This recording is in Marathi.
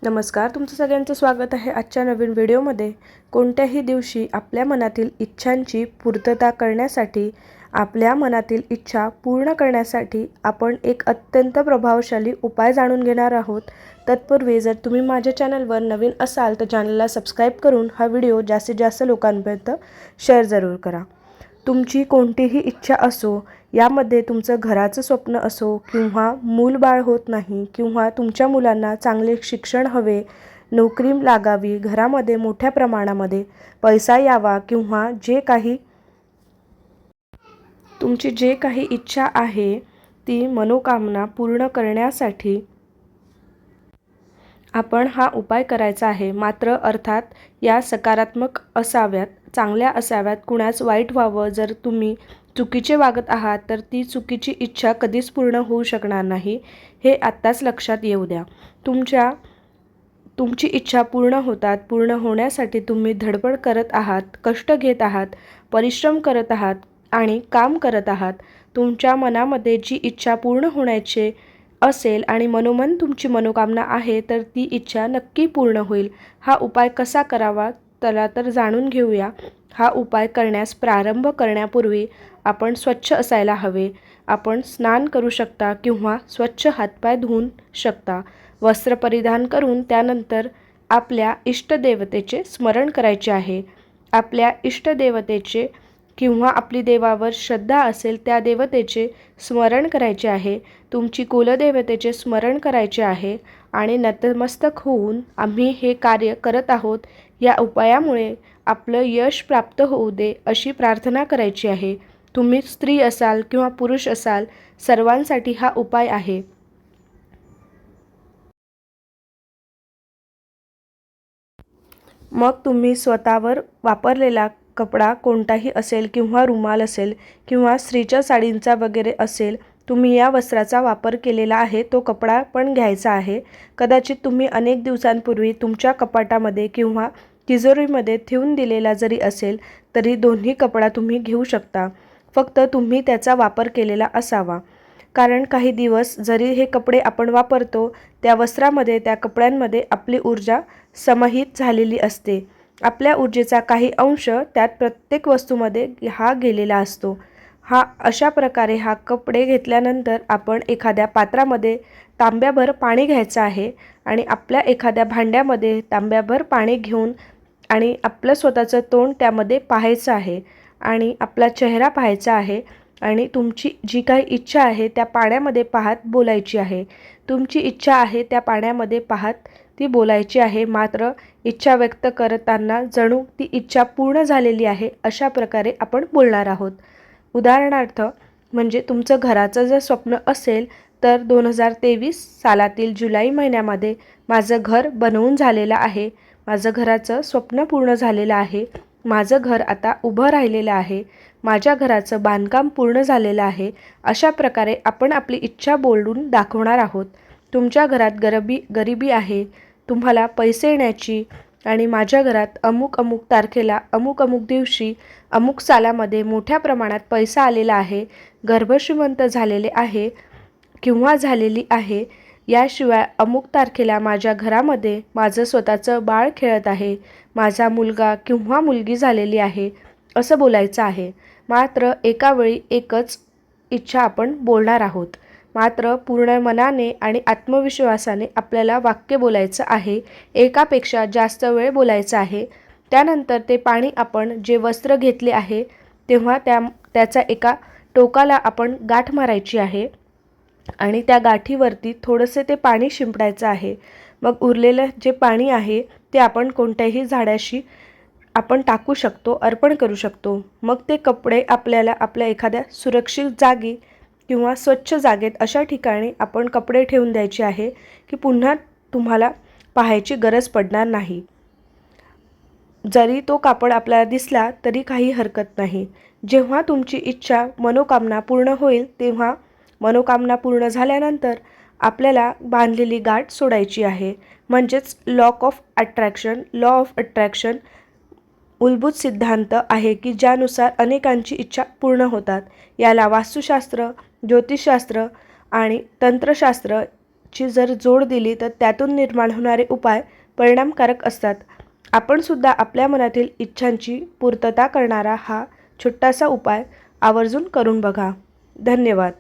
नमस्कार, तुमचं सगळ्यांचं स्वागत आहे आजच्या नवीन व्हिडिओमध्ये। कोणत्याही दिवशी आपल्या मनातील इच्छांची पूर्तता करण्यासाठी, आपल्या मनातील इच्छा पूर्ण करण्यासाठी आपण एक अत्यंत प्रभावशाली उपाय जाणून घेणार आहोत। तत्पूर्वी जर तुम्ही माझ्या चॅनलवर नवीन असाल तर चॅनलला सबस्क्राईब करून हा व्हिडिओ जास्तीत जास्त लोकांपर्यंत शेअर जरूर करा। तुमची कोणतीही इच्छा असो, यामध्ये तुमचं घराचं स्वप्न असो किंवा मूलबाळ होत नाही किंवा तुमच्या मुलांना चांगले शिक्षण हवे, नोकरी लागावी, घरामध्ये मोठ्या प्रमाणामध्ये पैसा यावा किंवा तुमची जे काही इच्छा आहे ती मनोकामना पूर्ण करण्यासाठी आपण हा उपाय करायचा आहे। मात्र अर्थात या सकारात्मक असाव्यात, चांगल्या असाव्यात, कुणाच वाईट व्हावं। जर तुम्ही चुकीचे वागत आहात तर ती चुकीची इच्छा कधीच पूर्ण होऊ शकणार नाही, हे आत्ताच लक्षात येऊ द्या। तुमची इच्छा पूर्ण होण्यासाठी तुम्ही धडपड करत आहात, कष्ट घेत आहात, परिश्रम करत आहात आणि काम करत आहात। तुमच्या मनामध्ये जी इच्छा पूर्ण होण्याची असेल आणि मनोमन तुमची मनोकामना आहे तर ती इच्छा नक्की पूर्ण होईल। हा उपाय कसा करावा चला तर जाणून घेऊया। हा उपाय करण्यास प्रारंभ करण्यापूर्वी आपण स्वच्छ असायला हवे। आपण स्नान करू शकता किंवा स्वच्छ हातपाय धुवून शकता। वस्त्र परिधान करून त्यानंतर आपल्या इष्टदेवतेचे स्मरण करायचे आहे। आपल्या इष्टदेवतेचे किंवा आपली देवावर श्रद्धा असेल त्या देवतेचे स्मरण करायचे आहे। तुमची कुलदेवतेचे स्मरण करायचे आहे आणि नतमस्तक होऊन आम्ही हे कार्य करत आहोत, या उपायामुळे आपलं यश प्राप्त होऊ दे अशी प्रार्थना करायची आहे। तुम्ही स्त्री असाल किंवा पुरुष असाल, सर्वांसाठी हा उपाय आहे। मग तुम्ही स्वतःवर वापरलेला कपडा कोणताही असेल किंवा रुमाल असेल किंवा स्त्रीच्या साडींचा वगैरे असेल, तुम्ही या वस्त्राचा वापर केलेला आहे तो कपडा पण घ्यायचा आहे। कदाचित तुम्ही अनेक दिवसांपूर्वी तुमच्या कपाटामध्ये किंवा तिजोरीमध्ये ठेवून दिलेला जरी असेल तरी दोन्ही कपडा तुम्ही घेऊ शकता। फक्त तुम्ही त्याचा वापर केलेला असावा, कारण काही दिवस जरी हे कपडे आपण वापरतो त्या वस्त्रामध्ये, त्या कपड्यांमध्ये आपली ऊर्जा समाहित झालेली असते। आपल्या ऊर्जेचा काही अंश त्यात प्रत्येक वस्तूमध्ये गेलेला असतो। अशा प्रकारे कपडे घेतल्यानंतर आपण एखाद्या पात्रामध्ये तांब्याभर पाणी घ्यायचं आहे आणि आपल्या एखाद्या भांड्यामध्ये तांब्याभर पाणी घेऊन आणि आपलं स्वतःचं तोंड त्यामध्ये पाहायचं आहे आणि आपला चेहरा पाहायचा आहे आणि तुमची जी काही इच्छा आहे त्या पाण्यामध्ये पाहत बोलायची आहे। तुमची इच्छा आहे त्या पाण्यामध्ये पाहत ती बोलायची आहे। मात्र इच्छा व्यक्त करताना जणू ती इच्छा पूर्ण झालेली आहे अशा प्रकारे आपण बोलणार आहोत। उदाहरणार्थ म्हणजे तुमचं घराचं जर स्वप्न असेल तर 2023 सालातील जुलै महिन्यामध्ये माझं घर बनवून झालेलं आहे, माझं घराचं स्वप्न पूर्ण झालेलं आहे, माझं घर आता उभं राहिलेलं आहे, माझ्या घराचं बांधकाम पूर्ण झालेलं आहे। अशा प्रकारे आपण आपली इच्छा बोलून दाखवणार आहोत। तुमच्या घरात गरिबी आहे, तुम्हाला पैसे येण्याची आणि माझ्या घरात अमुक अमुक तारखेला, अमुक अमुक दिवशी, अमुक सालामध्ये मोठ्या प्रमाणात पैसा आलेला आहे, गर्भश्रीमंत झालेले आहे किंवा झालेली आहे। याशिवाय अमुक तारखेला माझ्या घरामध्ये माझं स्वतःचं बाळ खेळत आहे, माझा मुलगा किंवा मुलगी झालेली आहे, असं बोलायचं आहे। मात्र एका वेळी एकच इच्छा आपण बोलणार आहोत। मात्र पूर्ण मनाने आणि आत्मविश्वासाने आपल्याला वाक्य बोलायचं आहे, एकापेक्षा जास्त वेळ बोलायचं आहे। त्यानंतर ते पाणी आपण जे वस्त्र घेतले आहे तेव्हा त्याचा एका टोकाला आपण गाठ मारायची आहे आणि त्या गाठीवरती थोडेसे ते पाणी शिंपडायचं आहे। मग उरलेलं जे पाणी आहे ते आपण कोणत्याही झाडाशी आपण टाकू शकतो, अर्पण करू शकतो। मग ते कपडे आपल्याला आपल्या एखाद्या सुरक्षित जागी किंवा स्वच्छ जागेत अशा ठिकाणी आपण कपडे ठेवून द्यायचे आहे की पुन्हा तुम्हाला पाहायची गरज पडणार नाही। जरी तो कापड आपल्याला दिसला तरी काही हरकत नाही। जेव्हा तुमची इच्छा मनोकामना पूर्ण होईल तेव्हा मनोकामना पूर्ण झाल्यानंतर आपल्याला बांधलेली गाठ सोडायची आहे। म्हणजेच लॉ ऑफ अट्रॅक्शन मूलभूत सिद्धांत आहे की ज्यानुसार अनेकांची इच्छा पूर्ण होतात। याला वास्तुशास्त्र, ज्योतिषशास्त्र आणि तंत्रशास्त्र ची जर जोड दिली तर त्यातून निर्माण होणारे उपाय परिणामकारक असतात. आपण सुद्धा आपल्या मनातील इच्छांची पूर्तता करणारा हा छोटासा उपाय आवर्जून करून बघा. धन्यवाद.